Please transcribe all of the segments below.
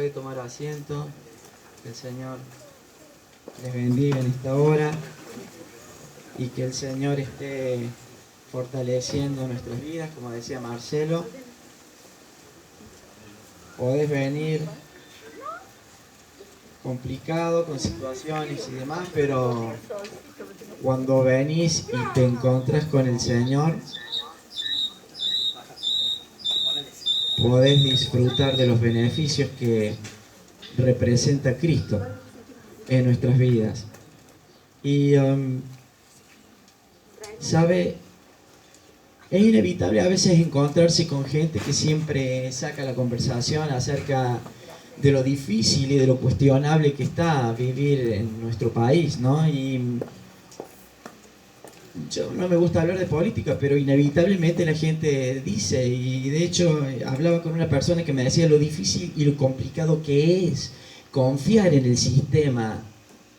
puede tomar asiento. Que el Señor les bendiga en esta hora y que el Señor esté fortaleciendo nuestras vidas, como decía Marcelo. Podés venir complicado, con situaciones y demás, pero cuando venís y te encontrás con el Señor, podés disfrutar de los beneficios que representa Cristo en nuestras vidas. Y, ¿sabe? Es inevitable a veces encontrarse con gente que siempre saca la conversación acerca de lo difícil y de lo cuestionable que está vivir en nuestro país, ¿no? Y yo no me gusta hablar de política, pero inevitablemente la gente dice, y de hecho hablaba con una persona que me decía lo difícil y lo complicado que es confiar en el sistema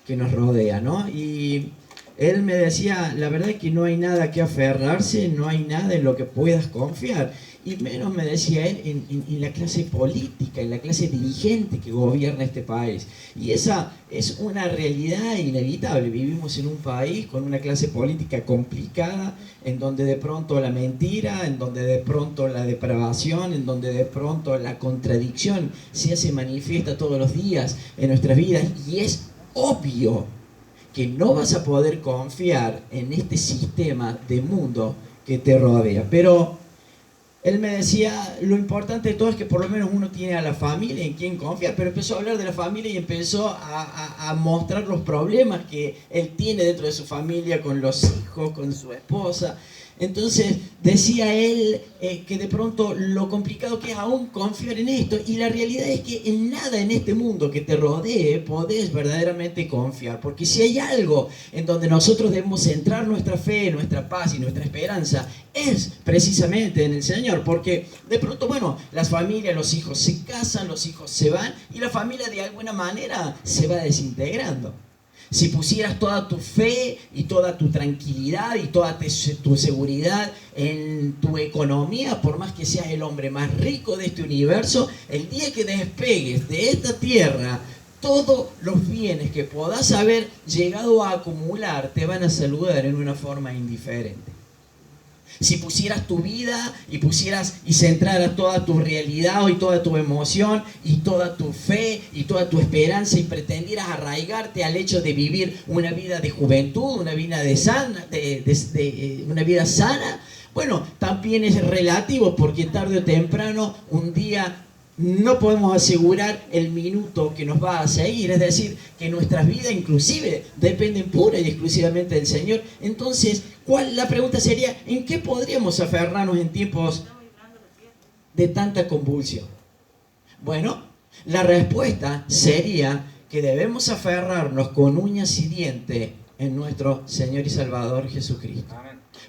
que nos rodea, ¿no? Y él me decía, la verdad es que no hay nada que aferrarse, no hay nada en lo que puedas confiar. Y menos, me decía él, en la clase política, en la clase dirigente que gobierna este país. Y esa es una realidad inevitable. Vivimos en un país con una clase política complicada, en donde de pronto la mentira, en donde de pronto la depravación, en donde de pronto la contradicción se hace manifiesta todos los días en nuestras vidas. Y es obvio que no vas a poder confiar en este sistema de mundo que te rodea. Pero él me decía, lo importante de todo es que por lo menos uno tiene a la familia en quien confiar, pero empezó a hablar de la familia y empezó a mostrar los problemas que él tiene dentro de su familia, con los hijos, con su esposa. Entonces decía él que de pronto lo complicado que es aún confiar en esto, y la realidad es que en nada en este mundo que te rodee podés verdaderamente confiar, porque si hay algo en donde nosotros debemos centrar nuestra fe, nuestra paz y nuestra esperanza, es precisamente en el Señor. Porque de pronto, bueno, las familias, los hijos se casan, los hijos se van y la familia de alguna manera se va desintegrando. Si pusieras toda tu fe y toda tu tranquilidad y toda tu seguridad en tu economía, por más que seas el hombre más rico de este universo, el día que despegues de esta tierra, todos los bienes que podás haber llegado a acumular te van a saludar en una forma indiferente. Si pusieras tu vida y centraras toda tu realidad y toda tu emoción y toda tu fe y toda tu esperanza y pretendieras arraigarte al hecho de vivir una vida de juventud, una vida una vida sana, bueno, también es relativo, porque tarde o temprano un día no podemos asegurar el minuto que nos va a seguir. Es decir, que nuestras vidas inclusive dependen pura y exclusivamente del Señor. Entonces, la pregunta sería, ¿en qué podríamos aferrarnos en tiempos de tanta convulsión? Bueno, la respuesta sería que debemos aferrarnos con uñas y dientes en nuestro Señor y Salvador Jesucristo.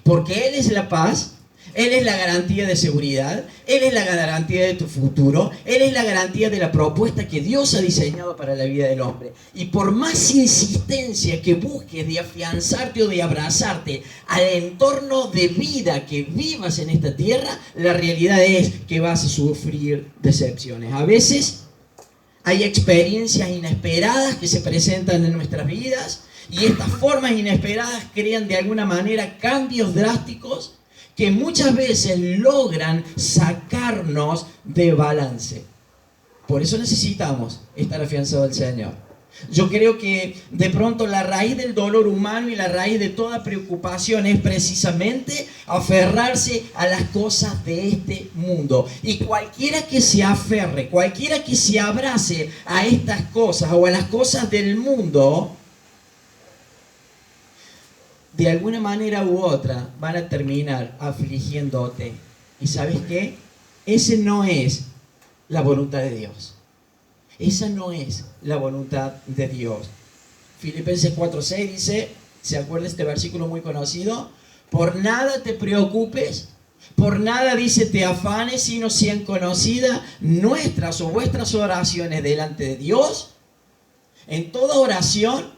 Porque Él es la paz, Él es la garantía de seguridad, Él es la garantía de tu futuro, Él es la garantía de la propuesta que Dios ha diseñado para la vida del hombre. Y por más insistencia que busques de afianzarte o de abrazarte al entorno de vida que vivas en esta tierra, la realidad es que vas a sufrir decepciones. A veces hay experiencias inesperadas que se presentan en nuestras vidas, y estas formas inesperadas crean de alguna manera cambios drásticos que muchas veces logran sacarnos de balance. Por eso necesitamos estar afianzados al Señor. Yo creo que de pronto la raíz del dolor humano y la raíz de toda preocupación es precisamente aferrarse a las cosas de este mundo. Y cualquiera que se aferre, cualquiera que se abrace a estas cosas o a las cosas del mundo, de alguna manera u otra van a terminar afligiéndote. ¿Y sabes qué? Esa no es la voluntad de Dios. Esa no es la voluntad de Dios. Filipenses 4:6 dice, ¿se acuerda este versículo muy conocido? Por nada te preocupes, por nada dice te afanes, sino sean conocidas nuestras o vuestras oraciones delante de Dios, en toda oración,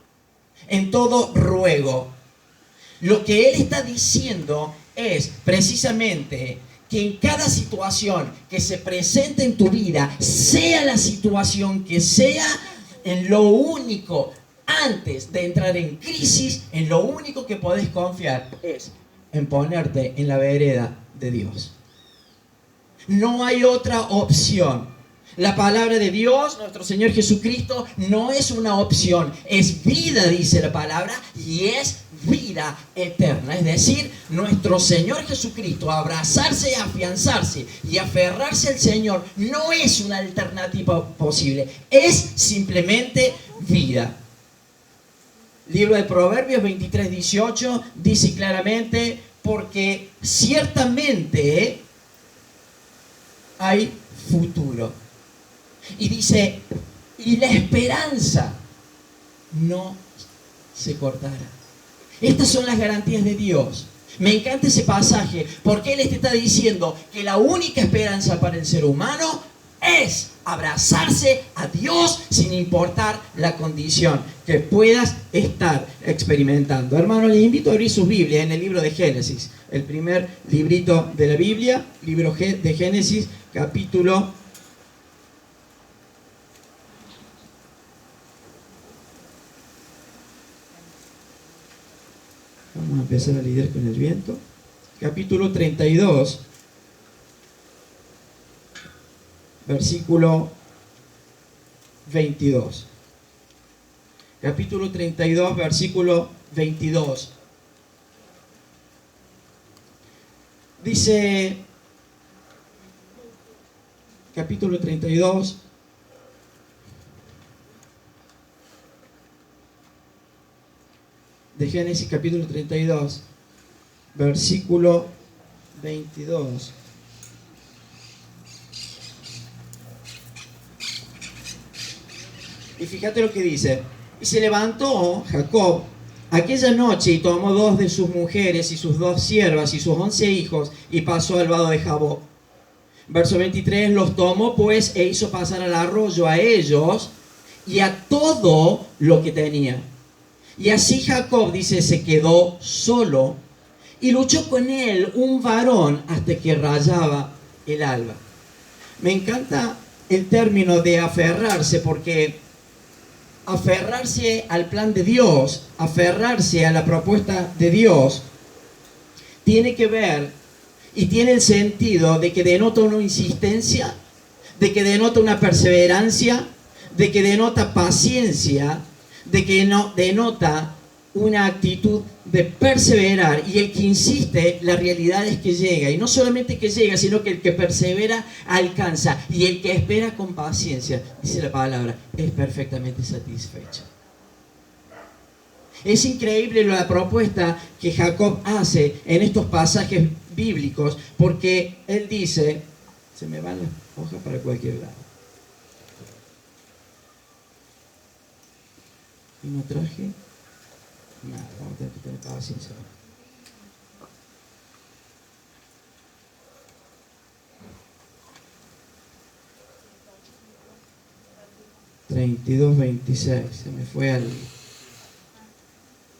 en todo ruego. Lo que él está diciendo es precisamente que en cada situación que se presente en tu vida, sea la situación que sea, en lo único, antes de entrar en crisis, en lo único que podés confiar es en ponerte en la vereda de Dios. No hay otra opción. La palabra de Dios, nuestro Señor Jesucristo, no es una opción, es vida, dice la palabra, y es vida eterna. Es decir, nuestro Señor Jesucristo, abrazarse, afianzarse y aferrarse al Señor no es una alternativa posible, es simplemente vida. Libro de Proverbios 23:18 dice claramente, porque ciertamente hay futuro. Y dice, y la esperanza no se cortará. Estas son las garantías de Dios. Me encanta ese pasaje, porque Él te está diciendo que la única esperanza para el ser humano es abrazarse a Dios sin importar la condición que puedas estar experimentando. Hermanos, les invito a abrir sus Biblias en el libro de Génesis, el primer librito de la Biblia, libro de Génesis, capítulo 'Vamos a empezar a lidiar con el viento. Capítulo 32, versículo 22. Capítulo 32, versículo 22. Dice, capítulo 32, de Génesis, capítulo 32, versículo 22. Y fíjate lo que dice. Y se levantó Jacob aquella noche y tomó 2 de sus mujeres y sus 2 siervas y sus 11 hijos y pasó al vado de Jaboc. Verso 23, los tomó pues e hizo pasar al arroyo a ellos y a todo lo que tenía. Y así Jacob, dice, se quedó solo y luchó con él un varón hasta que rayaba el alba. Me encanta el término de aferrarse, porque aferrarse al plan de Dios, aferrarse a la propuesta de Dios, tiene que ver y tiene el sentido de que denota una insistencia, de que denota una perseverancia, de que denota paciencia, de que no denota una actitud de perseverar. Y el que insiste, la realidad es que llega, y no solamente que llega, sino que el que persevera alcanza, y el que espera con paciencia, dice la palabra, es perfectamente satisfecho. Es increíble la propuesta que Jacob hace en estos pasajes bíblicos, porque él dice, se me van las hojas para cualquier lado. Y no traje nada, vamos a tener que tener paciencia. (32:26) se me fue a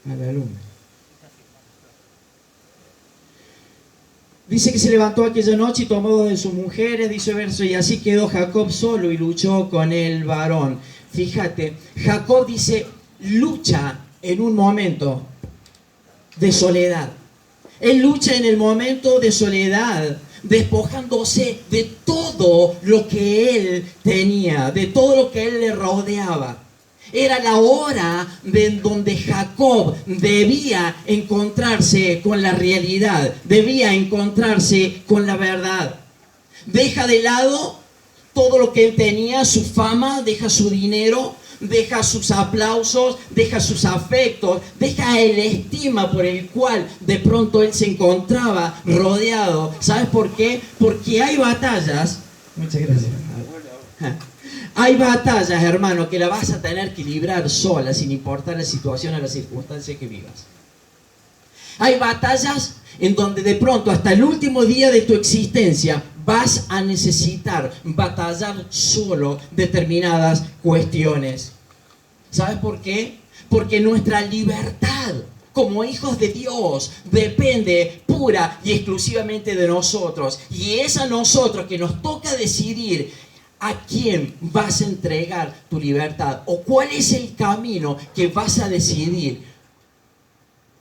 la luna. Dice que se levantó aquella noche y tomó 2 de sus mujeres, dice el verso, y así quedó Jacob solo y luchó con el varón. Fíjate, Jacob dice, lucha en un momento de soledad. Él lucha en el momento de soledad, despojándose de todo lo que él tenía, de todo lo que él le rodeaba. Era la hora donde Jacob debía encontrarse con la realidad, debía encontrarse con la verdad. Deja de lado todo lo que él tenía, su fama, deja su dinero, deja sus aplausos, deja sus afectos, deja el estima por el cual de pronto él se encontraba rodeado. ¿Sabes por qué? Porque hay batallas. Muchas gracias. Hay batallas, hermano, que la vas a tener que librar sola, sin importar la situación o la circunstancia que vivas. Hay batallas en donde de pronto hasta el último día de tu existencia vas a necesitar batallar solo determinadas cuestiones. ¿Sabes por qué? Porque nuestra libertad como hijos de Dios depende pura pura y exclusivamente de nosotros. Y es a nosotros que nos toca decidir a quién vas a entregar tu libertad o cuál es el camino que vas a decidir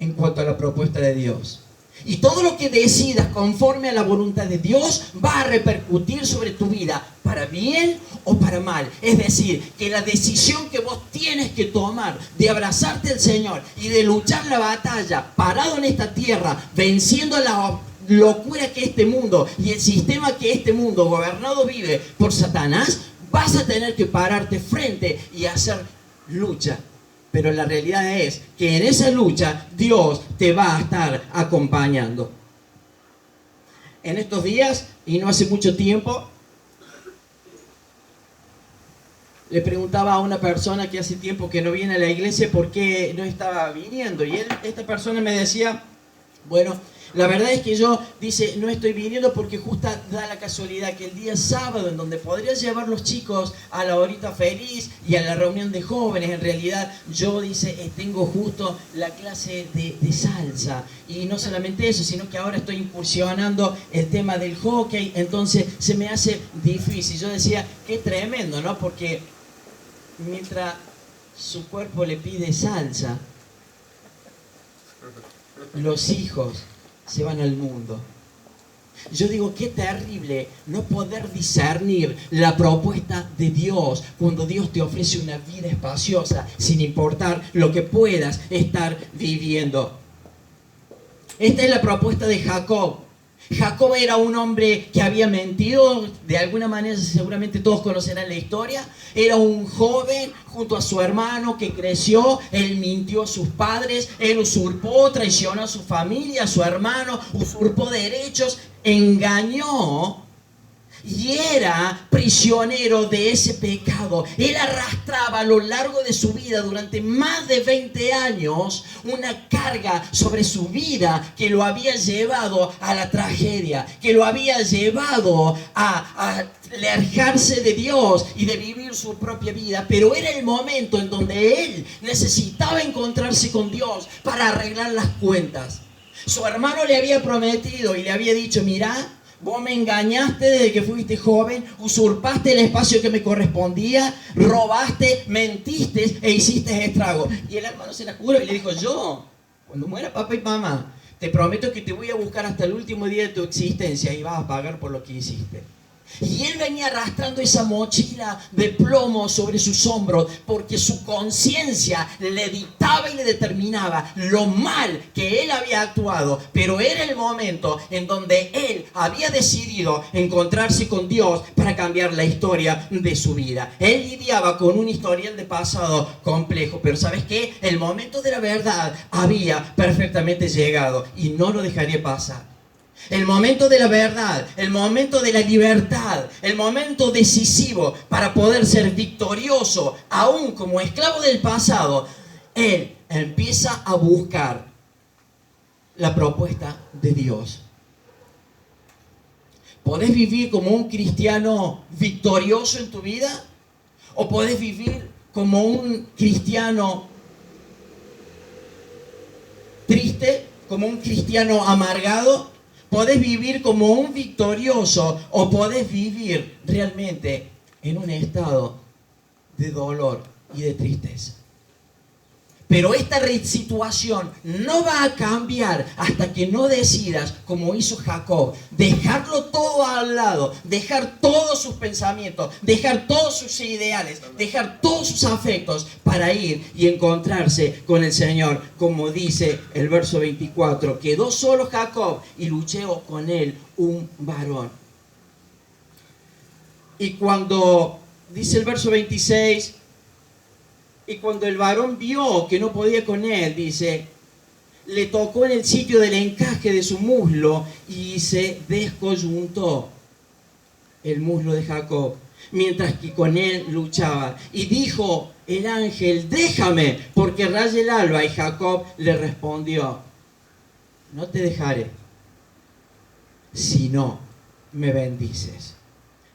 en cuanto a la propuesta de Dios. Y todo lo que decidas conforme a la voluntad de Dios va a repercutir sobre tu vida, para bien o para mal. Es decir, que la decisión que vos tienes que tomar de abrazarte al Señor y de luchar la batalla parado en esta tierra, venciendo la locura que este mundo y el sistema que este mundo gobernado vive por Satanás, vas a tener que pararte frente y hacer lucha. Pero la realidad es que en esa lucha Dios te va a estar acompañando. En estos días, y no hace mucho tiempo, le preguntaba a una persona que hace tiempo que no viene a la iglesia por qué no estaba viniendo. Y esta persona me decía, bueno, la verdad es que yo, dice, no estoy viniendo porque justo da la casualidad que el día sábado, en donde podría llevar los chicos a la horita feliz y a la reunión de jóvenes, en realidad yo, dice, tengo justo la clase de salsa. Y no solamente eso, sino que ahora estoy incursionando el tema del hockey, entonces se me hace difícil. Yo decía, qué tremendo, ¿no? Porque mientras su cuerpo le pide salsa, los hijos se van al mundo. Yo digo, qué terrible no poder discernir la propuesta de Dios cuando Dios te ofrece una vida espaciosa, sin importar lo que puedas estar viviendo. Esta es la propuesta de Jacob. Jacob era un hombre que había mentido, de alguna manera seguramente todos conocerán la historia. Era un joven junto a su hermano que creció, él mintió a sus padres, él usurpó, traicionó a su familia, a su hermano, usurpó derechos, engañó y era prisionero de ese pecado. Él arrastraba a lo largo de su vida, durante más de 20 años, una carga sobre su vida que lo había llevado a la tragedia, que lo había llevado a alejarse de Dios y de vivir su propia vida. Pero era el momento en donde él necesitaba encontrarse con Dios para arreglar las cuentas. Su hermano le había prometido y le había dicho, mirá, vos me engañaste desde que fuiste joven, usurpaste el espacio que me correspondía, robaste, mentiste e hiciste estrago. Y el hermano se la curó y le dijo, yo, cuando muera papá y mamá, te prometo que te voy a buscar hasta el último día de tu existencia y vas a pagar por lo que hiciste. Y él venía arrastrando esa mochila de plomo sobre sus hombros porque su conciencia le dictaba y le determinaba lo mal que él había actuado. Pero era el momento en donde él había decidido encontrarse con Dios para cambiar la historia de su vida. Él lidiaba con un historial de pasado complejo, pero ¿sabes qué? El momento de la verdad había perfectamente llegado y no lo dejaría pasar. El momento de la verdad, el momento de la libertad, el momento decisivo para poder ser victorioso, aún como esclavo del pasado, él empieza a buscar la propuesta de Dios. ¿Podés vivir como un cristiano victorioso en tu vida? ¿O podés vivir como un cristiano triste, como un cristiano amargado? ¿Podés vivir como un victorioso o podés vivir realmente en un estado de dolor y de tristeza? Pero esta situación no va a cambiar hasta que no decidas, como hizo Jacob, dejarlo todo al lado, dejar todos sus pensamientos, dejar todos sus ideales, dejar todos sus afectos para ir y encontrarse con el Señor. Como dice el verso 24, quedó solo Jacob y luchó con él un varón. Y cuando dice el verso 26, y cuando el varón vio que no podía con él, dice, le tocó en el sitio del encaje de su muslo y se descoyuntó el muslo de Jacob, mientras que con él luchaba. Y dijo el ángel, déjame, porque raya el alba. Y Jacob le respondió, no te dejaré, si no me bendices.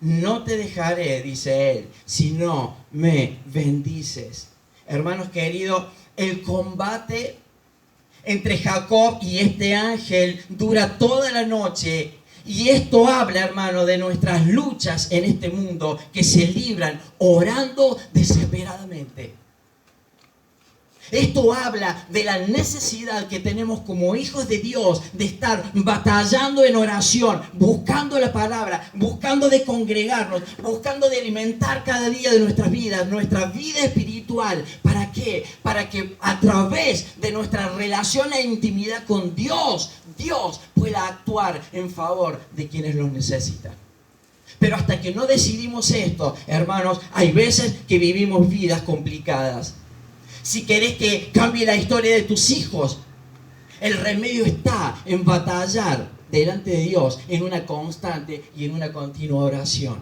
No te dejaré, dice él, si no me bendices. Hermanos queridos, el combate entre Jacob y este ángel dura toda la noche. Y esto habla, hermano, de nuestras luchas en este mundo que se libran orando desesperadamente. Esto habla de la necesidad que tenemos como hijos de Dios de estar batallando en oración, buscando la palabra, buscando de congregarnos, buscando de alimentar cada día de nuestras vidas, nuestra vida espiritual. ¿Para qué? Para que a través de nuestra relación e intimidad con Dios, Dios pueda actuar en favor de quienes los necesitan. Pero hasta que no decidimos esto, hermanos, hay veces que vivimos vidas complicadas. Si querés que cambie la historia de tus hijos, el remedio está en batallar delante de Dios en una constante y en una continua oración.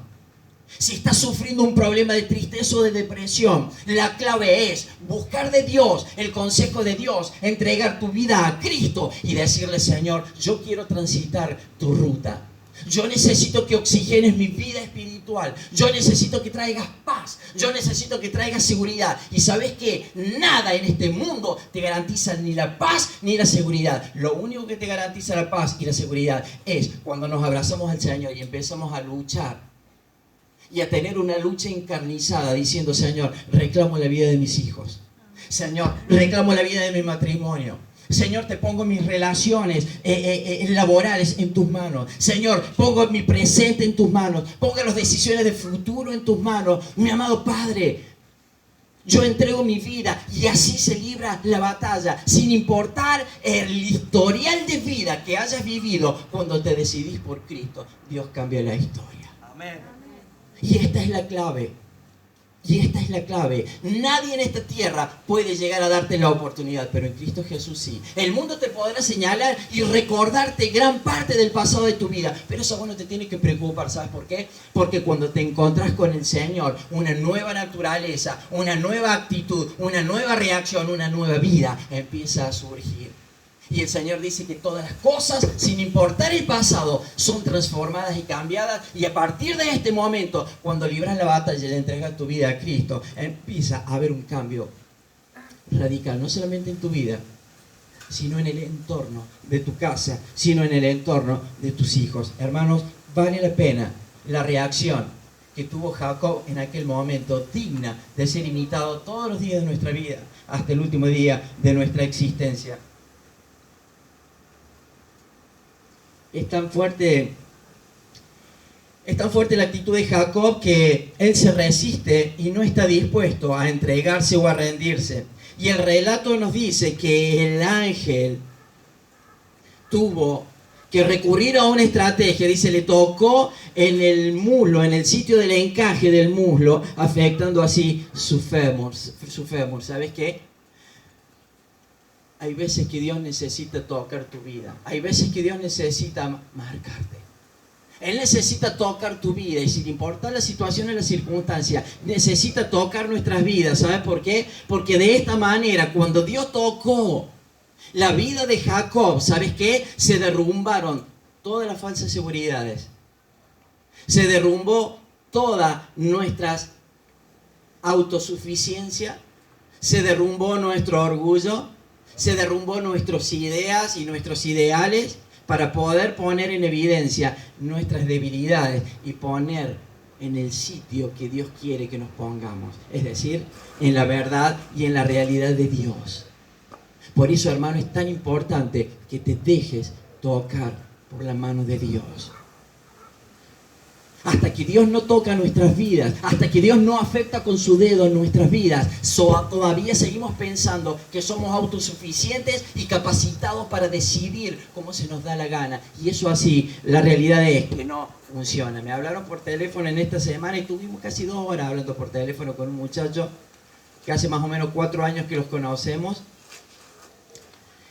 Si estás sufriendo un problema de tristeza o de depresión, la clave es buscar de Dios, el consejo de Dios, entregar tu vida a Cristo y decirle: Señor, yo quiero transitar tu ruta. Yo necesito que oxigenes mi vida espiritual. Yo necesito que traigas paz. Yo necesito que traigas seguridad. Y sabes que nada en este mundo te garantiza ni la paz ni la seguridad. Lo único que te garantiza la paz y la seguridad es cuando nos abrazamos al Señor y empezamos a luchar. Y a tener una lucha encarnizada diciendo: Señor, reclamo la vida de mis hijos. Señor, reclamo la vida de mi matrimonio. Señor, te pongo mis relaciones laborales en tus manos. Señor, pongo mi presente en tus manos. Pongo las decisiones de futuro en tus manos. Mi amado Padre, yo entrego mi vida, y así se libra la batalla, sin importar el historial de vida que hayas vivido. Cuando te decidís por Cristo, Dios cambia la historia. Amén. Y esta es la clave. Y esta es la clave. Nadie en esta tierra puede llegar a darte la oportunidad, pero en Cristo Jesús sí. El mundo te podrá señalar y recordarte gran parte del pasado de tu vida, pero eso no te tiene que preocupar. ¿Sabes por qué? Porque cuando te encuentras con el Señor, una nueva naturaleza, una nueva actitud, una nueva reacción, una nueva vida empieza a surgir. Y el Señor dice que todas las cosas, sin importar el pasado, son transformadas y cambiadas. Y a partir de este momento, cuando libras la batalla y le entregas tu vida a Cristo, empieza a haber un cambio radical, no solamente en tu vida, sino en el entorno de tu casa, sino en el entorno de tus hijos. Hermanos, vale la pena la reacción que tuvo Jacob en aquel momento, digna de ser imitado todos los días de nuestra vida, hasta el último día de nuestra existencia. Es tan fuerte la actitud de Jacob que él se resiste y no está dispuesto a entregarse o a rendirse. Y el relato nos dice que el ángel tuvo que recurrir a una estrategia. Dice, le tocó en el muslo, en el sitio del encaje del muslo, afectando así su fémur. ¿Sabes qué? Hay veces que Dios necesita tocar tu vida. Hay veces que Dios necesita marcarte. Él necesita tocar tu vida. Y sin importar la situación y la circunstancia, necesita tocar nuestras vidas. ¿Sabes por qué? Porque de esta manera, cuando Dios tocó la vida de Jacob, ¿sabes qué? Se derrumbaron todas las falsas seguridades. Se derrumbó toda nuestra autosuficiencia. Se derrumbó nuestro orgullo. Se derrumbó nuestras ideas y nuestros ideales para poder poner en evidencia nuestras debilidades y poner en el sitio que Dios quiere que nos pongamos. Es decir, en la verdad y en la realidad de Dios. Por eso, hermano, es tan importante que te dejes tocar por la mano de Dios. Hasta que Dios no toca nuestras vidas, hasta que Dios no afecta con su dedo en nuestras vidas, todavía seguimos pensando que somos autosuficientes y capacitados para decidir cómo se nos da la gana. Y eso así, la realidad es que no funciona. Me hablaron por teléfono en esta semana y tuvimos casi 2 horas hablando por teléfono con un muchacho que hace más o menos 4 años que los conocemos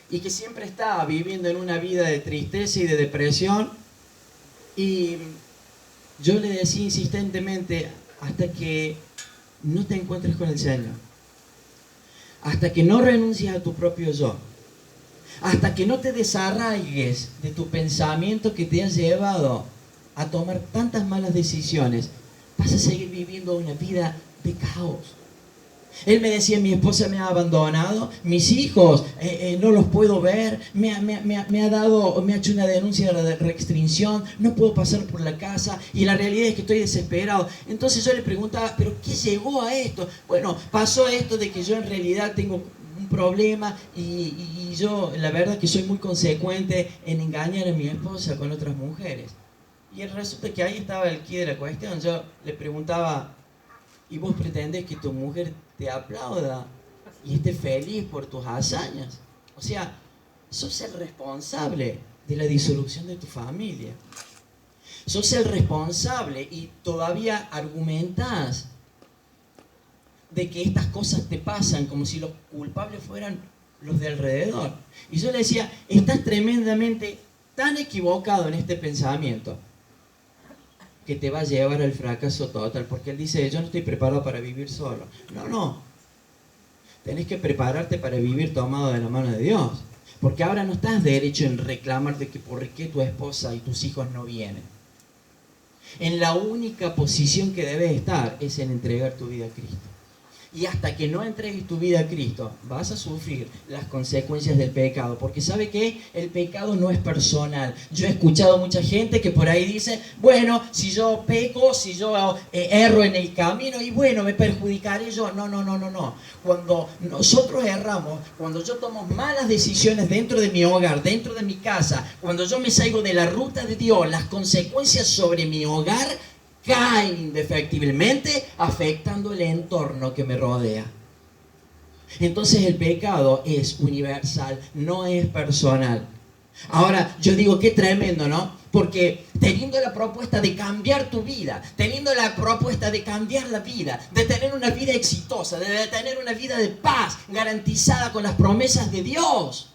y que siempre está viviendo en una vida de tristeza y de depresión. Y yo le decía insistentemente, hasta que no te encuentres con el Señor, hasta que no renuncies a tu propio yo, hasta que no te desarraigues de tu pensamiento que te ha llevado a tomar tantas malas decisiones, vas a seguir viviendo una vida de caos. Él me decía, mi esposa me ha abandonado, mis hijos no los puedo ver, me ha hecho una denuncia de restricción, no puedo pasar por la casa y la realidad es que estoy desesperado. Entonces yo le preguntaba, ¿pero qué llegó a esto? Bueno, pasó esto de que yo en realidad tengo un problema y yo la verdad que soy muy consecuente en engañar a mi esposa con otras mujeres. Y resulta que ahí estaba el quid de la cuestión. Yo le preguntaba, ¿y vos pretendés que tu mujer te aplauda y esté feliz por tus hazañas? O sea, sos el responsable de la disolución de tu familia. Sos el responsable y todavía argumentás de que estas cosas te pasan como si los culpables fueran los de alrededor. Y yo le decía, estás tremendamente tan equivocado en este pensamiento que te va a llevar al fracaso total, porque él dice, yo no estoy preparado para vivir solo. No, tenés que prepararte para vivir tomado de la mano de Dios, porque ahora no estás derecho en reclamar de que por qué tu esposa y tus hijos no vienen. En la única posición que debes estar es en entregar tu vida a Cristo. Y hasta que no entregues tu vida a Cristo, vas a sufrir las consecuencias del pecado. Porque ¿sabe qué? El pecado no es personal. Yo he escuchado mucha gente que por ahí dice, bueno, si yo peco, si yo erro en el camino, y bueno, me perjudicaré yo. No. Cuando nosotros erramos, cuando yo tomo malas decisiones dentro de mi hogar, dentro de mi casa, cuando yo me salgo de la ruta de Dios, las consecuencias sobre mi hogar caen indefectiblemente, afectando el entorno que me rodea. Entonces el pecado es universal, no es personal. Ahora, yo digo, qué tremendo, ¿no? Porque teniendo la propuesta de cambiar tu vida, teniendo la propuesta de cambiar la vida, de tener una vida exitosa, de tener una vida de paz, garantizada con las promesas de Dios,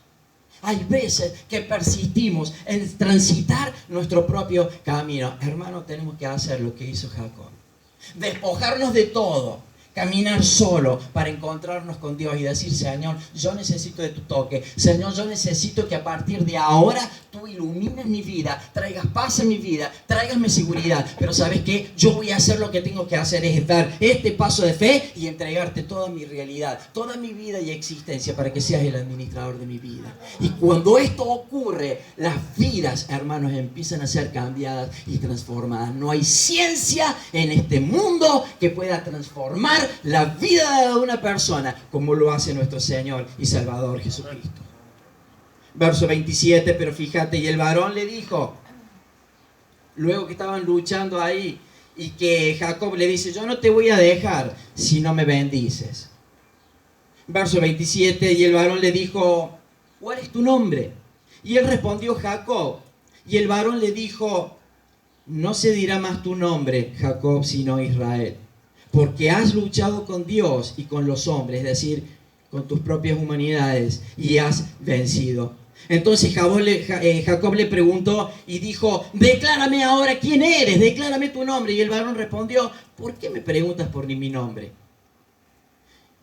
hay veces que persistimos en transitar nuestro propio camino. Hermano, tenemos que hacer lo que hizo Jacob. Despojarnos de todo. Caminar solo para encontrarnos con Dios y decir, Señor, yo necesito de tu toque. Señor, yo necesito que a partir de ahora tú ilumines mi vida, traigas paz en mi vida, tráigasme seguridad. Pero ¿sabes qué? Yo voy a hacer lo que tengo que hacer, es dar este paso de fe y entregarte toda mi realidad, toda mi vida y existencia para que seas el administrador de mi vida. Y cuando esto ocurre, las vidas, hermanos, empiezan a ser cambiadas y transformadas. No hay ciencia en este mundo que pueda transformar la vida de una persona como lo hace nuestro Señor y Salvador Jesucristo. Verso 27, pero fíjate, y el varón le dijo, luego que estaban luchando ahí, y que Jacob le dice, yo no te voy a dejar si no me bendices. Verso 27, y el varón le dijo, ¿cuál es tu nombre? Y él respondió, Jacob. Y el varón le dijo, no se dirá más tu nombre, Jacob, sino Israel, porque has luchado con Dios y con los hombres, es decir, con tus propias humanidades, y has vencido. Entonces Jacob le preguntó y dijo, declárame ahora quién eres, declárame tu nombre. Y el varón respondió, ¿por qué me preguntas por mi nombre?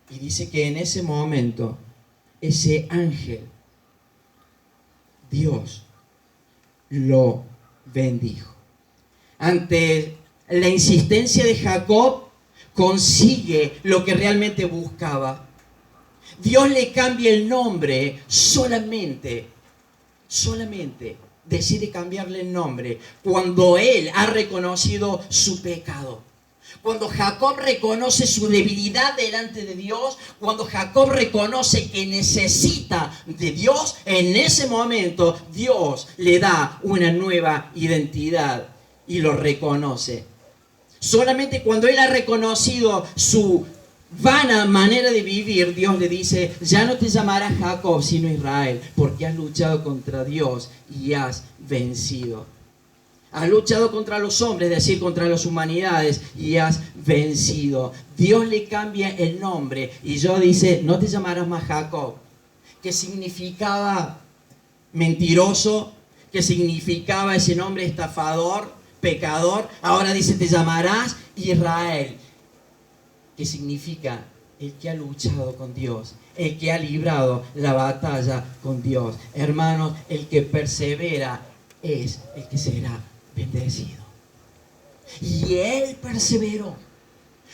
Y dice que en ese momento, ese ángel, Dios, lo bendijo. Ante la insistencia de Jacob, consigue lo que realmente buscaba. Dios le cambia el nombre solamente decide cambiarle el nombre cuando él ha reconocido su pecado. Cuando Jacob reconoce su debilidad delante de Dios, cuando Jacob reconoce que necesita de Dios, en ese momento Dios le da una nueva identidad y lo reconoce. Solamente cuando él ha reconocido su vana manera de vivir, Dios le dice, ya no te llamarás Jacob, sino Israel, porque has luchado contra Dios y has vencido. Has luchado contra los hombres, es decir, contra las humanidades, y has vencido. Dios le cambia el nombre y Dios dice, no te llamarás más Jacob, que significaba mentiroso, que significaba ese nombre estafador, pecador. Ahora dice, te llamarás Israel, que significa el que ha luchado con Dios, el que ha librado la batalla con Dios. Hermanos, el que persevera es el que será bendecido. Y él perseveró.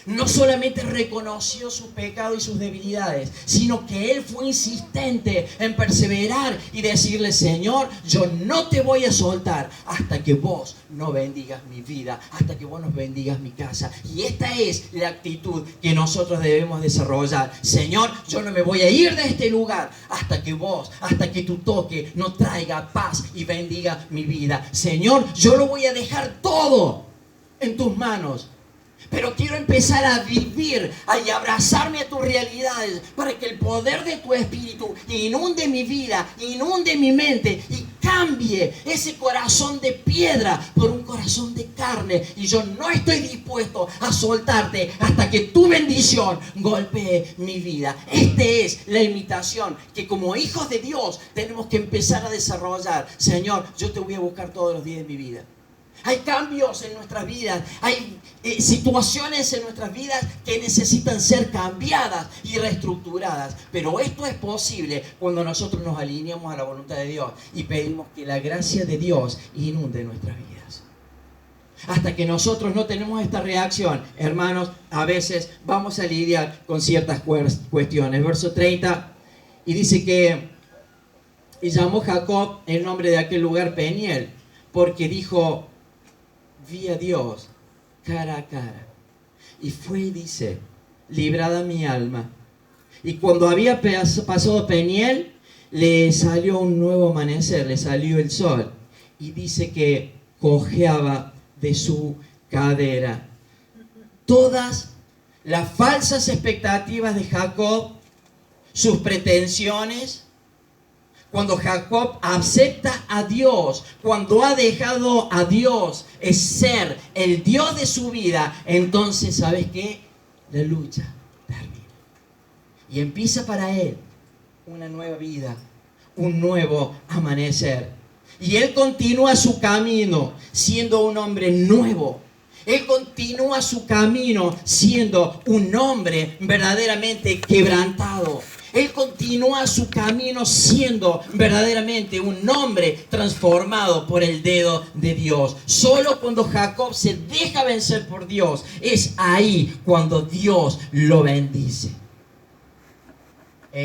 No solamente reconoció su pecado y sus debilidades, sino que él fue insistente en perseverar y decirle: Señor, yo no te voy a soltar hasta que vos no bendigas mi vida, hasta que vos nos bendigas mi casa. Y esta es la actitud que nosotros debemos desarrollar. Señor, yo no me voy a ir de este lugar hasta que vos, hasta que tu toque no traiga paz y bendiga mi vida. Señor, yo lo voy a dejar todo en tus manos. Pero quiero empezar a vivir y abrazarme a tus realidades para que el poder de tu Espíritu inunde mi vida, inunde mi mente y cambie ese corazón de piedra por un corazón de carne. Y yo no estoy dispuesto a soltarte hasta que tu bendición golpee mi vida. Esta es la invitación que como hijos de Dios tenemos que empezar a desarrollar. Señor, yo te voy a buscar todos los días de mi vida. Hay cambios en nuestras vidas, hay situaciones en nuestras vidas que necesitan ser cambiadas y reestructuradas. Pero esto es posible cuando nosotros nos alineamos a la voluntad de Dios y pedimos que la gracia de Dios inunde nuestras vidas. Hasta que nosotros no tenemos esta reacción, hermanos, a veces vamos a lidiar con ciertas cuestiones. Verso 30, y dice que y llamó Jacob el nombre de aquel lugar Peniel, porque dijo: vi a Dios cara a cara. Y fue y dice: librada mi alma. Y cuando había pasado Peniel, le salió un nuevo amanecer, le salió el sol. Y dice que cojeaba de su cadera. Todas las falsas expectativas de Jacob, sus pretensiones, cuando Jacob acepta a Dios, cuando ha dejado a Dios ser el Dios de su vida, entonces, ¿sabes qué? La lucha termina. Y empieza para él una nueva vida, un nuevo amanecer. Y él continúa su camino siendo un hombre nuevo. Él continúa su camino siendo un hombre verdaderamente quebrantado. Él continúa su camino siendo verdaderamente un hombre transformado por el dedo de Dios. Solo cuando Jacob se deja vencer por Dios, es ahí cuando Dios lo bendice.